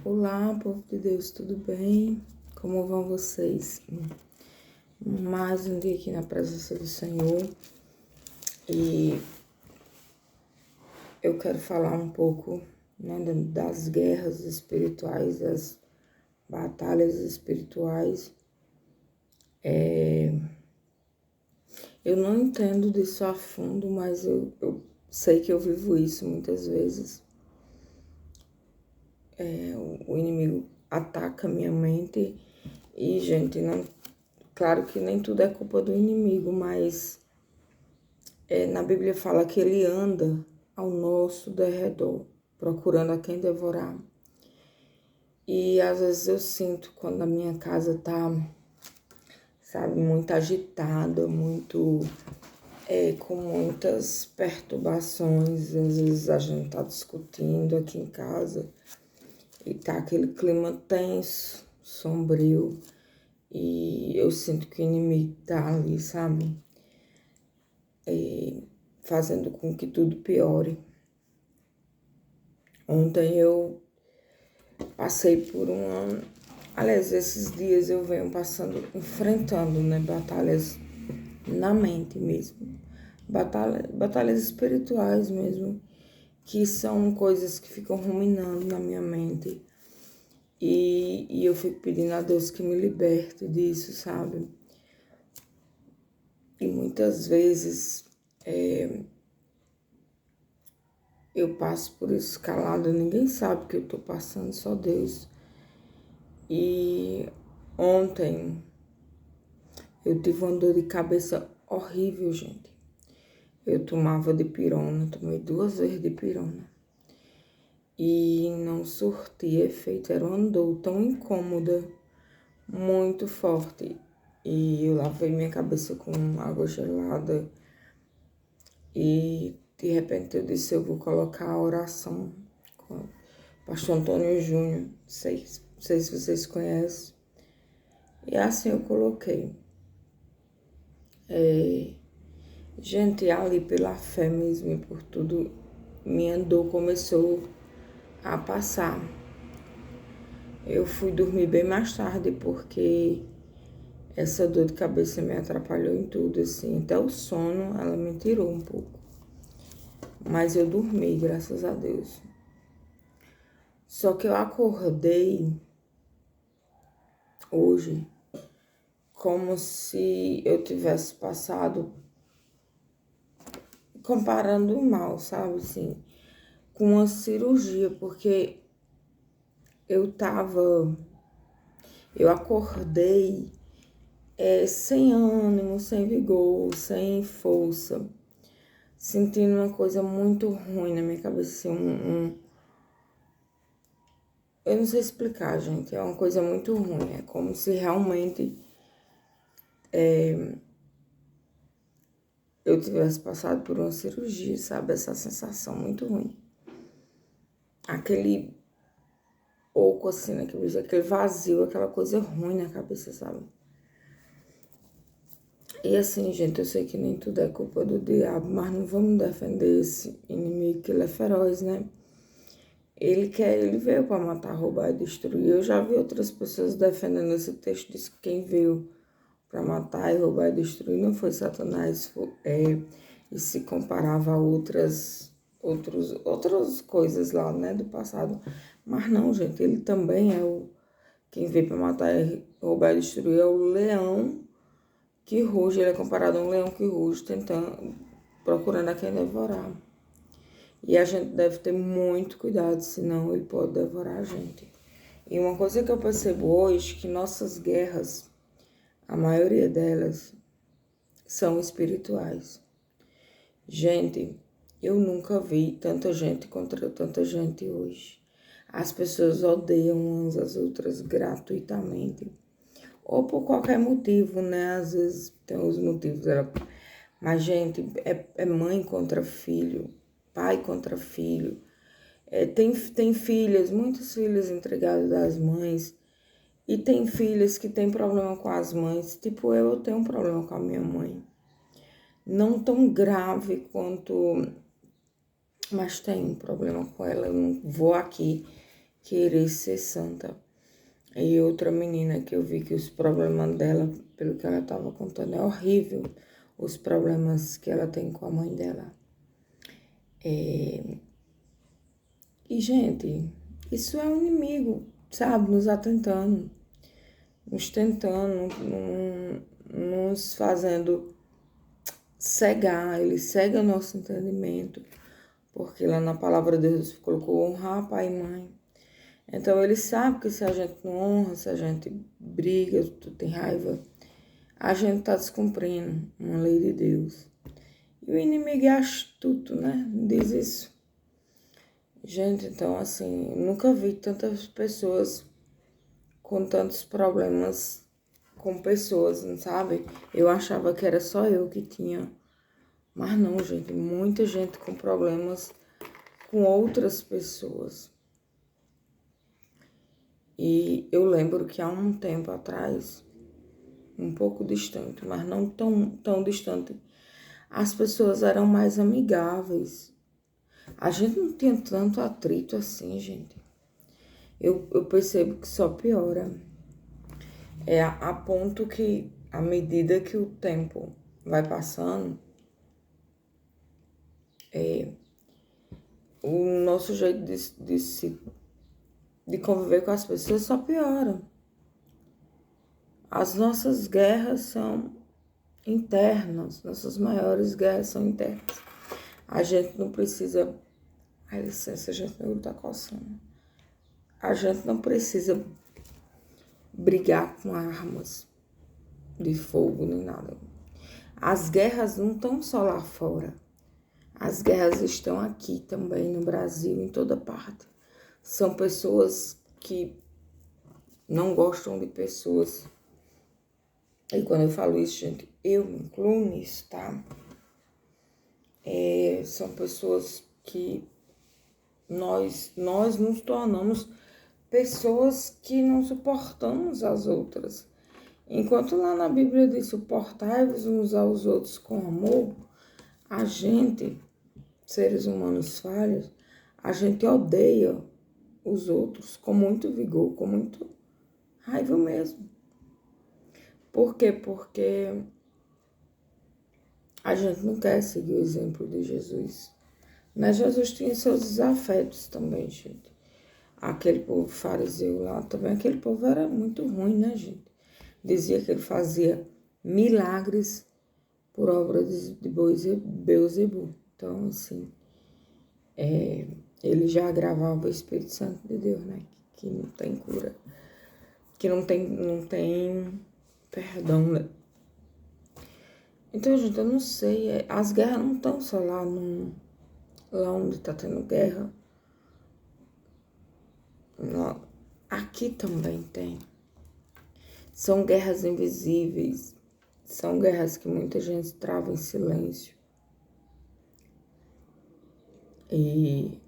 Olá, povo de Deus, tudo bem? Como vão vocês? Mais um dia aqui na presença do Senhor e eu quero falar um pouco, né, das guerras espirituais, das batalhas espirituais. Eu não entendo disso a fundo, mas eu sei que eu vivo isso muitas vezes. O inimigo ataca minha mente e, gente, não, claro que nem tudo é culpa do inimigo, mas na Bíblia fala que ele anda ao nosso derredor, procurando a quem devorar. E às vezes eu sinto quando a minha casa tá, sabe, muito agitada, com muitas perturbações. Às vezes a gente tá discutindo aqui em casa e tá aquele clima tenso, sombrio. E eu sinto que o inimigo tá ali, sabe? Fazendo com que tudo piore. Ontem eu passei por Aliás, esses dias eu venho enfrentando, né, batalhas na mente mesmo. Batalhas espirituais mesmo, que são coisas que ficam ruminando na minha mente. E eu fico pedindo a Deus que me liberte disso, sabe? E muitas vezes eu passo por isso calada, ninguém sabe o que eu tô passando, só Deus. E ontem eu tive uma dor de cabeça horrível, gente. Eu tomava dipirona, tomei 2 vezes dipirona. E não surtia efeito, era uma dor tão incômoda, muito forte. E eu lavei minha cabeça com água gelada e de repente eu disse, eu vou colocar a oração com o pastor Antônio Júnior, não sei se vocês conhecem. E assim eu coloquei. Gente, ali pela fé mesmo e por tudo, minha dor começou a passar. Eu fui dormir bem mais tarde porque essa dor de cabeça me atrapalhou em tudo, assim. Até o sono, ela me tirou um pouco. Mas eu dormi, graças a Deus. Só que eu acordei hoje como se eu tivesse passado, comparando mal, sabe, assim, com uma cirurgia, porque eu acordei sem ânimo, sem vigor, sem força, sentindo uma coisa muito ruim na minha cabeça, assim, eu não sei explicar, gente, é uma coisa muito ruim, é como se realmente eu tivesse passado por uma cirurgia, sabe, essa sensação muito ruim. Aquele oco assim na cabeça, aquele vazio, aquela coisa ruim na cabeça, sabe? E assim, gente, eu sei que nem tudo é culpa do diabo, mas não vamos defender esse inimigo, que ele é feroz, né? Ele veio para matar, roubar e destruir. Eu já vi outras pessoas defendendo esse texto, diz que quem veio para matar e roubar e destruir não foi Satanás, e se comparava a outras coisas lá, né, do passado. Mas não, gente, ele também quem veio para matar e roubar e destruir é o leão que ruge. Ele é comparado a um leão que ruge, procurando a quem devorar. E a gente deve ter muito cuidado, senão ele pode devorar a gente. E uma coisa que eu percebo hoje, que nossas guerras, a maioria delas, são espirituais. Gente, eu nunca vi tanta gente contra tanta gente hoje. As pessoas odeiam umas às outras gratuitamente. Ou por qualquer motivo, né? Às vezes tem os motivos. Mas, gente, é mãe contra filho, pai contra filho. Tem filhas, muitas filhas entregadas às mães. E tem filhas que têm problema com as mães. Tipo, eu tenho um problema com a minha mãe. Não tão grave quanto... Mas tem um problema com ela. Eu não vou aqui querer ser santa. E outra menina que eu vi que os problemas dela, pelo que ela estava contando, é horrível. Os problemas que ela tem com a mãe dela. E, gente, isso é um inimigo, sabe? Nos atentando, nos tentando, nos fazendo cegar. Ele cega o nosso entendimento. Porque lá na palavra de Deus colocou honrar pai e mãe. Então ele sabe que se a gente não honra, se a gente briga, tem raiva, a gente está descumprindo uma lei de Deus. E o inimigo é astuto, né? Diz isso. Gente, então assim, nunca vi tantas pessoas com tantos problemas com pessoas, não sabe? Eu achava que era só eu que tinha. Mas não, gente, muita gente com problemas com outras pessoas. E eu lembro que há um tempo atrás, um pouco distante, mas não tão distante, as pessoas eram mais amigáveis. A gente não tinha tanto atrito assim, gente. Eu percebo que só piora. É a ponto que, à medida que o tempo vai passando, o nosso jeito de conviver com as pessoas só piora. As nossas guerras são internas, nossas maiores guerras são internas. A gente não precisa... Ai, licença, gente, meu olho tá coçando. A gente não precisa brigar com armas de fogo nem nada. As guerras não estão só lá fora. As guerras estão aqui também, no Brasil, em toda parte. São pessoas que não gostam de pessoas. E quando eu falo isso, gente, eu me incluo nisso, tá? São pessoas que nós nos tornamos pessoas que não suportamos as outras. Enquanto lá na Bíblia diz suportai-vos uns aos outros com amor, a gente, seres humanos falhos, a gente odeia os outros com muito vigor, com muito raiva mesmo. Por quê? Porque a gente não quer seguir o exemplo de Jesus. Mas Jesus tinha seus desafetos também, gente. Aquele povo fariseu lá também, aquele povo era muito ruim, né, gente? Dizia que ele fazia milagres por obra de Beelzebul. Então, assim, ele já agravava o Espírito Santo de Deus, né? Que não tem cura, que não tem perdão, né? Então, gente, eu não sei, as guerras não estão só lá onde tá tendo guerra. Não, aqui também tem. São guerras invisíveis, são guerras que muita gente trava em silêncio. E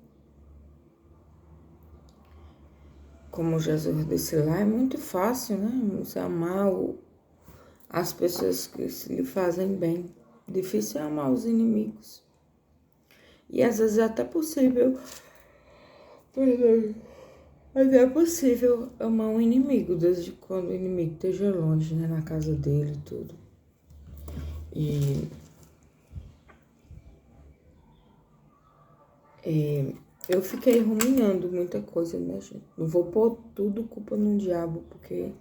como Jesus disse lá, é muito fácil, né? Você amar as pessoas que lhe fazem bem. Difícil é amar os inimigos. E às vezes é até possível, mas é possível amar um inimigo, desde quando o inimigo esteja longe, né? Na casa dele e tudo. E eu fiquei ruminando muita coisa, né, gente? Não vou pôr tudo culpa no diabo, porque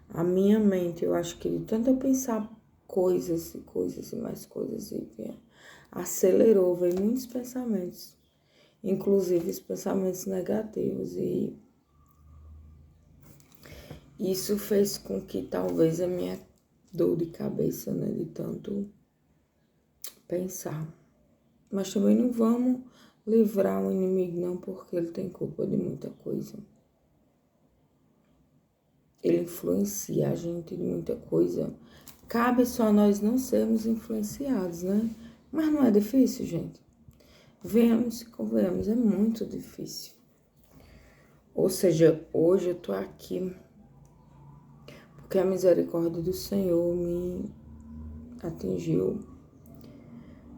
a minha mente, eu acho que de tanto eu pensar coisas e mais coisas, e acelerou, veio muitos pensamentos, inclusive os pensamentos negativos, e isso fez com que talvez a minha dor de cabeça, né, de tanto pensar. Mas também não vamos livrar o inimigo não, porque ele tem culpa de muita coisa. Ele influencia a gente de muita coisa. Cabe só nós não sermos influenciados, né? Mas não é difícil, gente. Venhamos e convenhamos, é muito difícil. Ou seja, hoje eu tô aqui porque a misericórdia do Senhor me atingiu.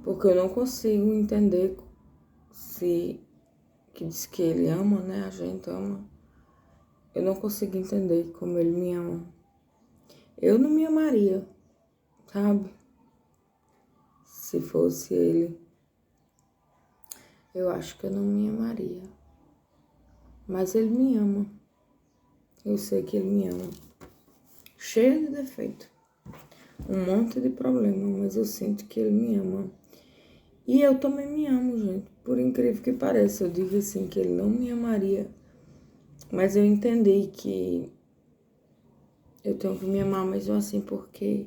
Porque eu não consigo entender se que diz que ele ama, né? A gente ama. Eu não consigo entender como ele me ama. Eu não me amaria, sabe? Se fosse ele, eu acho que eu não me amaria. Mas ele me ama. Eu sei que ele me ama. Cheio de defeito. Um monte de problema, mas eu sinto que ele me ama. E eu também me amo, gente. Por incrível que pareça, eu digo assim que ele não me amaria. Mas eu entendi que eu tenho que me amar mesmo assim, porque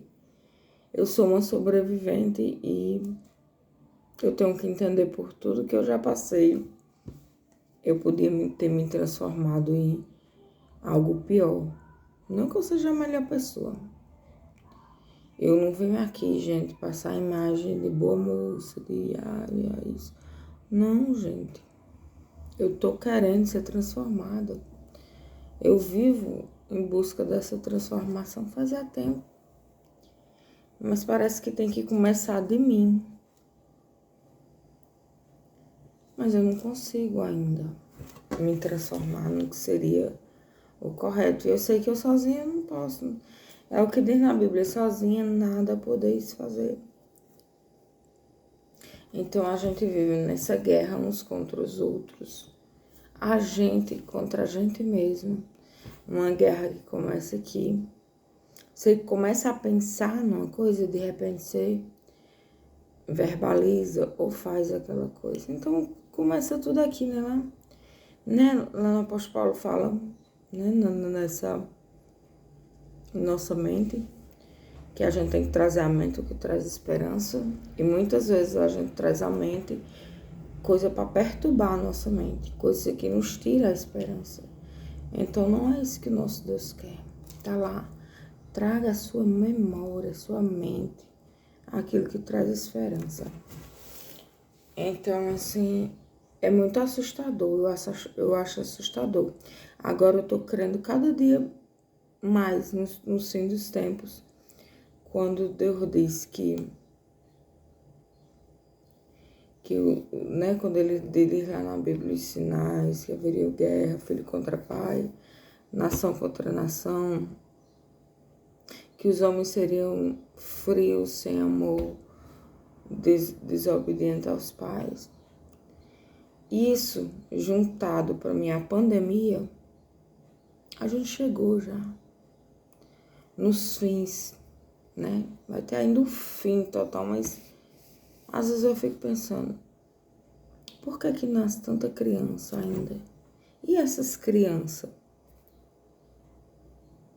eu sou uma sobrevivente e eu tenho que entender por tudo que eu já passei. Eu podia ter me transformado em algo pior. Não que eu seja a melhor pessoa. Eu não venho aqui, gente, passar a imagem de boa moça, de isso. Não, gente. Eu tô querendo ser transformada. Eu vivo em busca dessa transformação fazia tempo. Mas parece que tem que começar de mim. Mas eu não consigo ainda me transformar no que seria o correto. E eu sei que eu sozinha não posso. É o que diz na Bíblia, sozinha nada podeis fazer. Então a gente vive nessa guerra uns contra os outros. A gente contra a gente mesmo. Uma guerra que começa aqui. Você começa a pensar numa coisa, de repente você verbaliza ou faz aquela coisa. Então começa tudo aqui, né? Lá no apóstolo Paulo fala, né? Nessa nossa mente, que a gente tem que trazer a mente o que traz esperança. E muitas vezes a gente traz a mente coisa para perturbar a nossa mente, coisa que nos tira a esperança. Então não é isso que o nosso Deus quer. Tá lá. Traga a sua memória, a sua mente, aquilo que traz esperança. Então, assim, é muito assustador, eu acho assustador. Agora eu tô crendo cada dia mais no fim dos tempos, quando Deus diz né, quando ele diz lá na Bíblia os sinais, que haveria guerra, filho contra pai, nação contra nação, que os homens seriam frios, sem amor, desobedientes aos pais. Isso, juntado para mim a pandemia, a gente chegou já nos fins, né? Vai ter ainda um fim total, mas às vezes eu fico pensando, por que nasce tanta criança ainda? E essas crianças?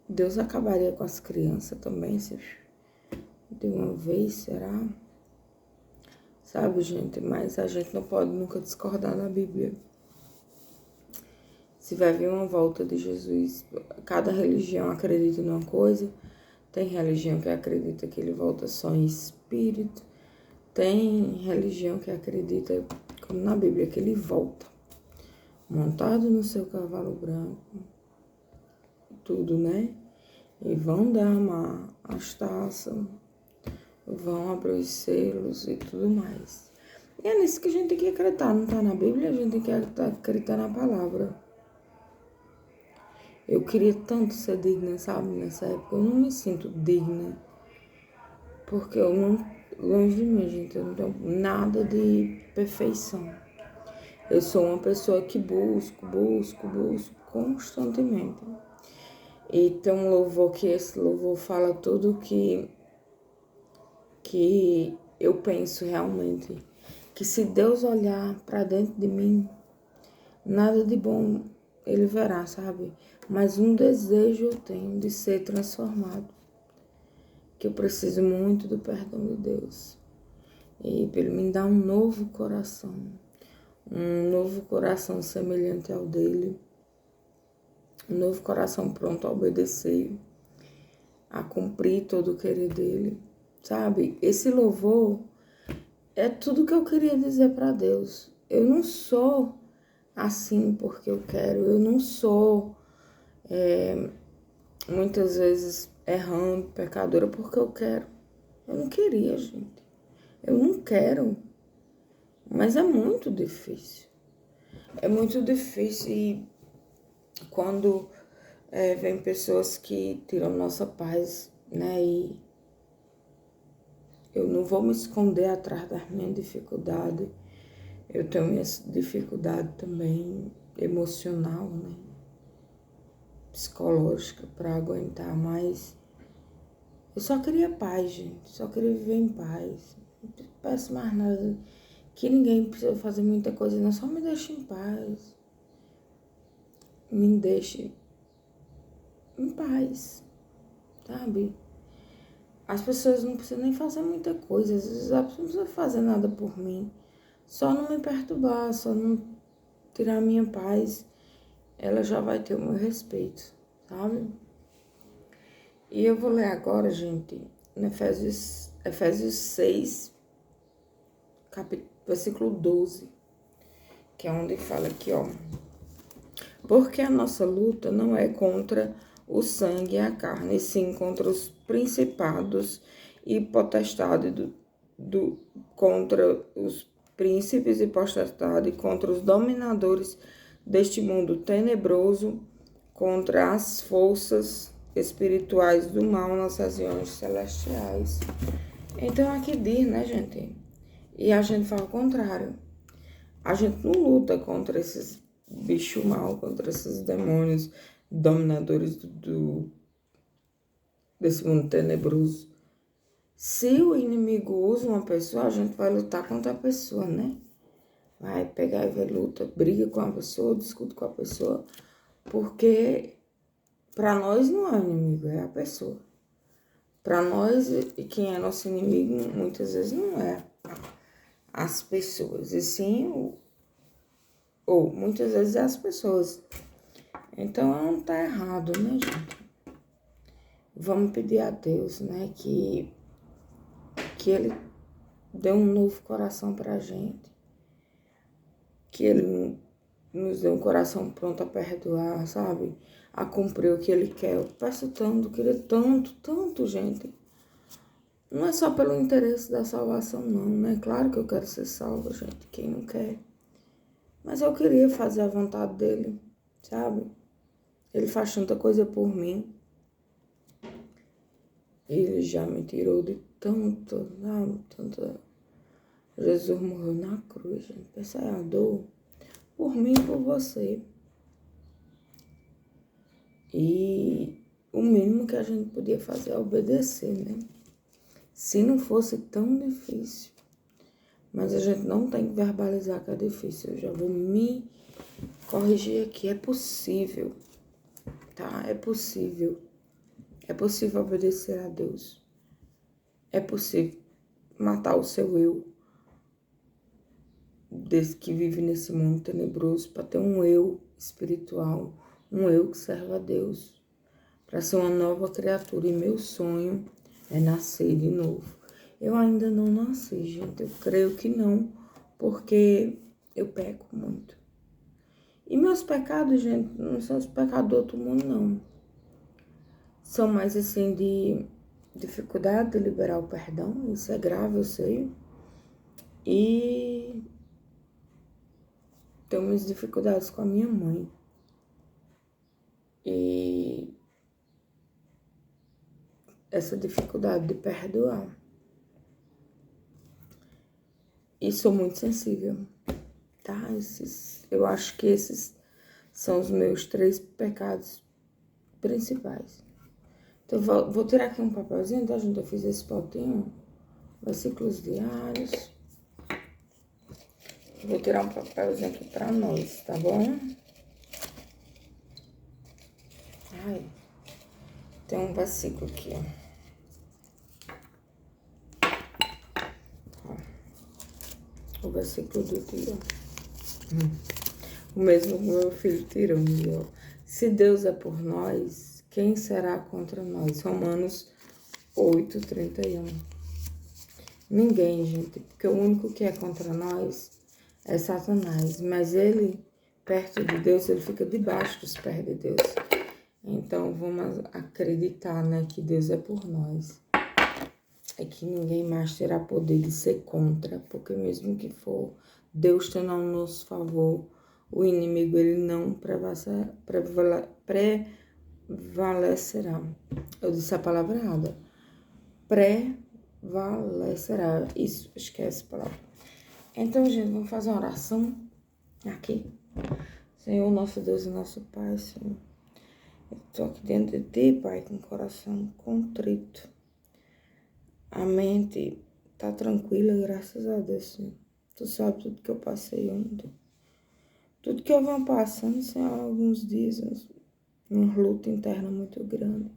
Deus acabaria com as crianças também, de uma vez, será? Sabe, gente? Mas a gente não pode nunca discordar da Bíblia. Se vai vir uma volta de Jesus, cada religião acredita numa coisa. Tem religião que acredita que ele volta só em espírito. Tem religião que acredita, como na Bíblia, que ele volta montado no seu cavalo branco. Tudo, né? E vão derramar as taças, vão abrir os selos e tudo mais. E é nisso que a gente tem que acreditar, não tá na Bíblia, a gente tem que acreditar na palavra. Eu queria tanto ser digna, sabe, nessa época. Eu não me sinto digna, porque eu não, longe de mim, gente, eu não tenho nada de perfeição. Eu sou uma pessoa que busco constantemente. E tem um louvor que esse louvor fala tudo que eu penso realmente. Que se Deus olhar para dentro de mim, nada de bom ele verá, sabe? Mas um desejo eu tenho de ser transformado. Que eu preciso muito do perdão de Deus. E para ele me dar um novo coração. Um novo coração semelhante ao dele. Um novo coração pronto a obedecer. A cumprir todo o querer dele. Sabe? Esse louvor é tudo que eu queria dizer para Deus. Eu não sou assim porque eu quero. Eu não sou muitas vezes errando, pecadora porque eu quero. Eu não queria, gente. Eu não quero. Mas é muito difícil. É muito difícil e quando vem pessoas que tiram nossa paz, né? E eu não vou me esconder atrás da minha dificuldade. Eu tenho minha dificuldade também emocional, né? Psicológica para aguentar, mas eu só queria paz, gente. Só queria viver em paz. Não peço mais nada. Que ninguém precisa fazer muita coisa, não. Só me deixe em paz. Me deixe em paz, sabe? As pessoas não precisam nem fazer muita coisa. Às vezes a pessoa não precisa fazer nada por mim. Só não me perturbar, só não tirar a minha paz. Ela já vai ter o meu respeito, sabe? E eu vou ler agora, gente, no Efésios 6, versículo 12, que é onde fala aqui, ó. Porque a nossa luta não é contra o sangue e a carne, e sim contra os principados e potestades, contra os príncipes e potestades, contra os dominadores deste mundo tenebroso, contra as forças espirituais do mal nas regiões celestiais. Então aqui diz, né, gente? E a gente fala o contrário. A gente não luta contra esses bichos mal, contra esses demônios dominadores desse mundo tenebroso. Se o inimigo usa uma pessoa, a gente vai lutar contra a pessoa, né? Vai pegar e vai luta, briga com a pessoa, discute com a pessoa, porque para nós não é o inimigo, é a pessoa. Para nós, e quem é nosso inimigo, muitas vezes não é as pessoas, e sim, ou muitas vezes é as pessoas. Então, não tá errado, né, gente? Vamos pedir a Deus, né, que Ele dê um novo coração pra gente. Que Ele nos dê um coração pronto a perdoar, sabe? A cumprir o que Ele quer. Eu peço tanto, queria tanto, tanto, gente. Não é só pelo interesse da salvação, não, né? Claro que eu quero ser salva, gente. Quem não quer? Mas eu queria fazer a vontade dEle, sabe? Ele faz tanta coisa por mim. Ele já me tirou de tanto, sabe? Tanta... Jesus morreu na cruz, gente. Pensa aí a dor por mim e por você. E o mínimo que a gente podia fazer é obedecer, né? Se não fosse tão difícil. Mas a gente não tem que verbalizar que é difícil. Eu já vou me corrigir aqui. É possível, tá? É possível. É possível obedecer a Deus. É possível matar o seu eu, desse que vive nesse mundo tenebroso, para ter um eu espiritual, um eu que serve a Deus, para ser uma nova criatura. E meu sonho é nascer de novo. Eu ainda não nasci, gente. Eu creio que não, porque eu peco muito. E meus pecados, gente, não são os pecados do outro mundo, não. São mais assim de dificuldade de liberar o perdão. Isso é grave, eu sei. E tenho minhas dificuldades com a minha mãe. E essa dificuldade de perdoar. E sou muito sensível, tá? Eu acho que esses são os meus 3 pecados principais. Então, vou tirar aqui um papelzinho, tá, gente? Eu fiz esse potinho, versículos diários. Vou tirar um papelzinho aqui pra nós, tá bom? Ai, tem um versículo aqui, ó. O versículo do dia. O mesmo que meu filho tirou, ó. Se Deus é por nós, quem será contra nós? Romanos 8:31. Ninguém, gente, porque o único que é contra nós é Satanás, mas ele, perto de Deus, ele fica debaixo dos pés de Deus. Então, vamos acreditar, né, que Deus é por nós. É que ninguém mais terá poder de ser contra, porque mesmo que for Deus tendo ao nosso favor, o inimigo ele não prevalecerá. Eu disse a palavra errada. Prevalecerá. Isso, esquece a palavra. Então, gente, vamos fazer uma oração aqui. Senhor, nosso Deus e nosso Pai, Senhor. Eu estou aqui diante de Ti, Pai, com o coração contrito. A mente tá tranquila, graças a Deus, Senhor. Tu sabe tudo que eu passei ontem. Tudo que eu venho passando, Senhor, há alguns dias, uma luta interna muito grande.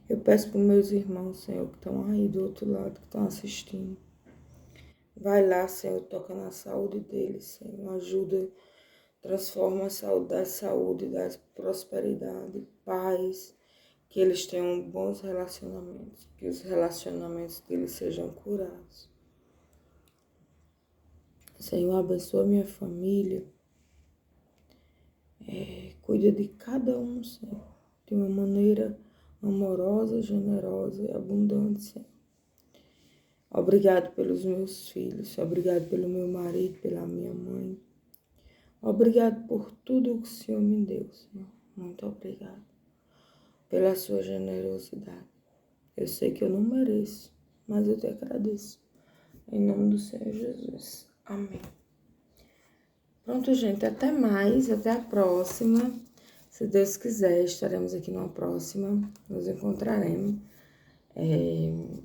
Eu peço para meus irmãos, Senhor, que estão aí do outro lado, que estão assistindo. Vai lá, Senhor, toca na saúde deles, Senhor. Ajuda, transforma a saúde da saúde, da prosperidade, paz. Que eles tenham bons relacionamentos, que os relacionamentos deles sejam curados. Senhor, abençoa minha família. Cuida de cada um, Senhor, de uma maneira amorosa, generosa e abundante, Senhor. Obrigado pelos meus filhos, obrigado pelo meu marido, pela minha mãe. Obrigado por tudo que o Senhor me deu, Senhor. Muito obrigado pela sua generosidade. Eu sei que eu não mereço, mas eu te agradeço. Em nome do Senhor Jesus. Amém. Pronto, gente. Até mais. Até a próxima. Se Deus quiser, estaremos aqui numa próxima. Nos encontraremos.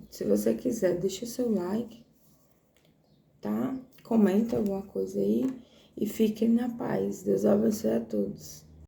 Se você quiser, deixa o seu like, tá? Comenta alguma coisa aí. E fiquem na paz. Deus abençoe a todos.